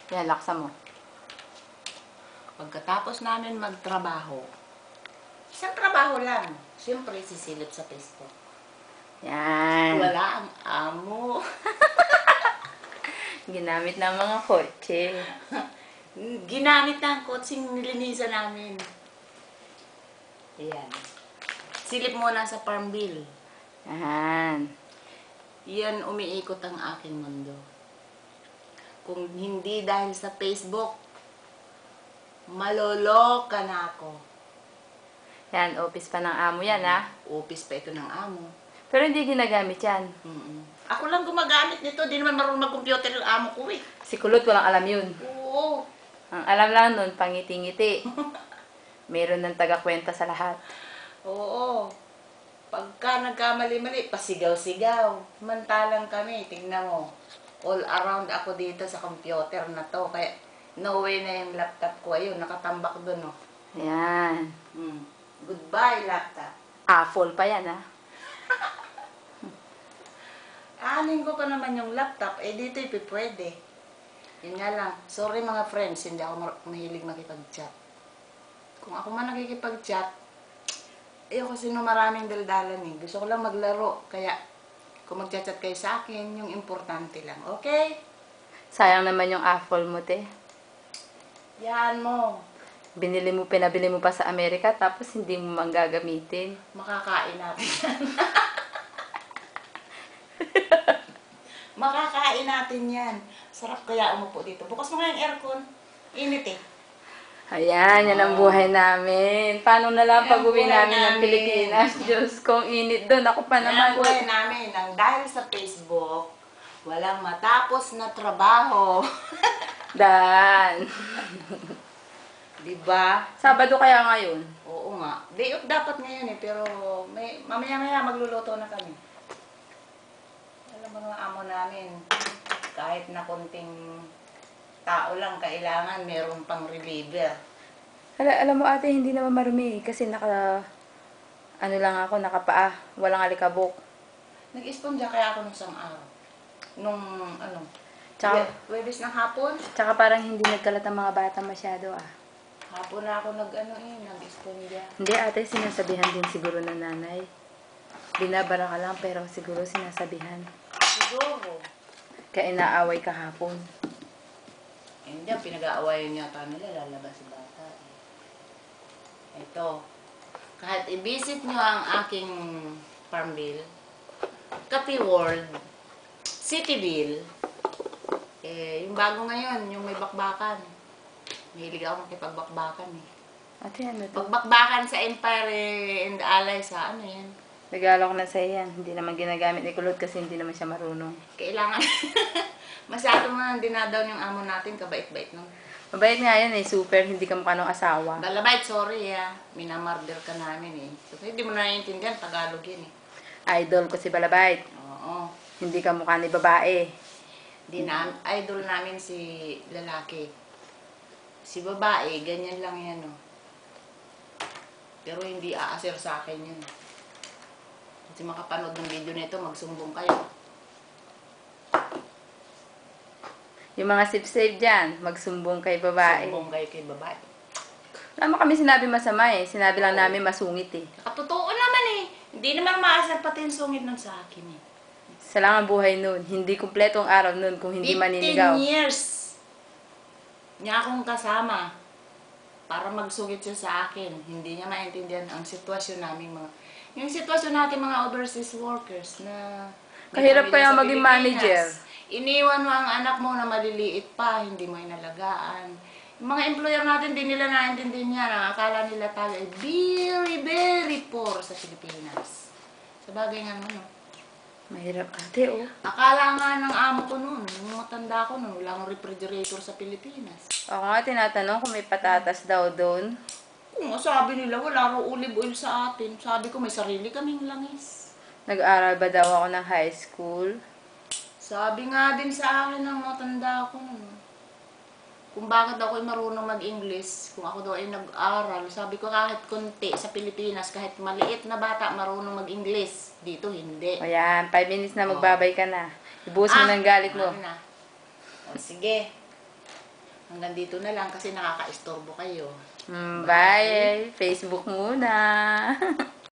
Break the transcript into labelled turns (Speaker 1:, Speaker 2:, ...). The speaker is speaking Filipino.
Speaker 1: Yan, laksa mo.
Speaker 2: Pagkatapos namin magtrabaho, isang trabaho lang. Siyempre, sisilip sa Facebook.
Speaker 1: Yan.
Speaker 2: Wala ang amo.
Speaker 1: Ginamit ng mga kotse.
Speaker 2: Ginamit ng kotseng nilinisan namin. Ayan. Silip muna sa farm bill.
Speaker 1: Yan.
Speaker 2: Yan umiikot ang aking mundo. Kung hindi dahil sa Facebook, maloloka na ako.
Speaker 1: Yan, office pa ng amo yan, ha?
Speaker 2: Office pa ito ng amo.
Speaker 1: Pero hindi ginagamit yan.
Speaker 2: Ako lang gumagamit nito. Di naman marunong mag-computer yung amo ko eh.
Speaker 1: Si Kulot, walang alam yun.
Speaker 2: Oo.
Speaker 1: Ang alam lang nun, pangiti-ngiti. Meron ng taga-kwenta sa lahat.
Speaker 2: Oo. Pagka nagkamali-mali, pasigaw-sigaw. Mantalang kami, tingnan mo. All around ako dito sa computer na to. Kaya no way na yung laptop ko. Ayun, nakatambak dun, oh.
Speaker 1: Ayan.
Speaker 2: Goodbye, laptop.
Speaker 1: Apple pa yan, ha?
Speaker 2: Aanin ko pa naman yung laptop, eh dito ipipwede. Yun nga lang, sorry mga friends, hindi ako mahilig makipag-chat. Kung ako man nakikipag-chat, ayoko sino maraming daldalan eh. Gusto ko lang maglaro, kaya kung mag-chat kayo sa akin, yung importante lang, okay?
Speaker 1: Sayang naman yung Apple mo, te.
Speaker 2: Yan mo,
Speaker 1: Pinabili mo pa sa Amerika, tapos hindi mo man gagamitin.
Speaker 2: makakain natin yan. Makakain natin yan. Sarap kaya umupo dito. Bukas mo nga yung aircon. Init eh.
Speaker 1: Ayan, yan ang buhay namin. Paano na lang
Speaker 2: Yan ang
Speaker 1: pag-uwi
Speaker 2: buhay
Speaker 1: namin ng
Speaker 2: namin.
Speaker 1: Pilipinas? Diyos kong init doon. Ako pa
Speaker 2: Yan
Speaker 1: naman.
Speaker 2: ang buhay namin. Nang dahil sa Facebook, walang matapos na trabaho.
Speaker 1: Dan.
Speaker 2: Diba?
Speaker 1: Sabado kaya ngayon?
Speaker 2: Oo nga. Day off dapat ngayon eh. Pero mamaya-maya magluluto na kami. Alam mo mga amo namin, kahit na konting tao lang kailangan, meron pang reliever.
Speaker 1: Alam mo ate, hindi naman marumi. Kasi ano lang ako, nakapaa. Walang alikabok.
Speaker 2: Nag-esponja kaya ako nung isang araw. Nung
Speaker 1: Tsaka,
Speaker 2: Webes ng hapon.
Speaker 1: tsaka parang hindi nagkalat ang mga bata masyado ah.
Speaker 2: Hapon na ako nag-esponja.
Speaker 1: Hindi ate, sinasabihan din siguro ng nanay. Binabara ka lang pero siguro sinasabihan.
Speaker 2: Siguro.
Speaker 1: Kaya inaaway kahapon.
Speaker 2: Hindi, ang pinag-aawayan yata nila, lalabas si bata. Ito. Kahit i-visit nyo ang aking farm bill, Kapi World, Cityville, yung bago ngayon, yung may bakbakan. Mahilig ako makipagbakbakan eh.
Speaker 1: Ate, ano to?
Speaker 2: Pagbakbakan sa Empire and Allies, sa ano yan?
Speaker 1: Regalo ko na sa yan. Hindi naman ginagamit ni Kulot kasi hindi naman siya marunong.
Speaker 2: Kailangan, masyado man dinadaw yung amo natin, kabait-bait nun.
Speaker 1: Mabait nga yan eh, super. Hindi ka mukha ng asawa.
Speaker 2: Dalabait, sorry minamarder ka namin eh. So, hindi mo naiintindihan, Tagalog yan eh.
Speaker 1: Idol ko si Balabait.
Speaker 2: Oo.
Speaker 1: Hindi ka mukha ni babae.
Speaker 2: Idol namin si lalaki. Si babae, ganyan lang yan oh. Pero hindi aasir sa akin yun. Kasi makapanood ng video nito, magsumbong kayo.
Speaker 1: Yung mga sip-save dyan, magsumbong kay babae.
Speaker 2: Sumbong kayo kay babae.
Speaker 1: Wala mo kami sinabi masama eh. Sinabi lang namin masungit eh.
Speaker 2: Katotoo naman eh. Hindi naman maasar pati yung sungit nun sa akin eh.
Speaker 1: Isa lang ang buhay nun. Hindi kumpletong araw nun kung hindi
Speaker 2: 15
Speaker 1: maninigaw.
Speaker 2: years niya akong kasama para magsugit siya sa akin. Hindi niya maintindihan ang sitwasyon namin yung sitwasyon natin mga overseas workers na
Speaker 1: Kahirap kaya
Speaker 2: sa
Speaker 1: maging
Speaker 2: Pilipinas.
Speaker 1: manager.
Speaker 2: Iniwan mo ang anak mo na maliliit pa, hindi mo inalagaan. Yung mga employer natin, di nila naintindihan yan. Akala nila tayo ay very, very poor sa Pilipinas. Sa bagay nga naman, no?
Speaker 1: Mahirap ate oh.
Speaker 2: Akala nga ng amo ko noon, nung matanda ko noon, wala akong refrigerator sa Pilipinas.
Speaker 1: Ako nga tinatanong kung may patatas daw doon.
Speaker 2: Kung sabi nila, wala raw olive oil sa atin. Sabi ko, may sarili kaming langis.
Speaker 1: Nag-aral ba daw ako ng high school?
Speaker 2: Sabi nga din sa akin ng matanda ko noon, kung bakit ako ay marunong mag-English, kung ako daw ay nag-aral, sabi ko kahit konti sa Pilipinas, kahit maliit na bata marunong mag-English, dito hindi.
Speaker 1: O yan, 5 minutes na magbabay ka na. Ibuhos mo ng galit mo.
Speaker 2: Ano na? O, sige. Hanggang dito na lang kasi nakaka-istorbo kayo.
Speaker 1: Bye! Facebook muna!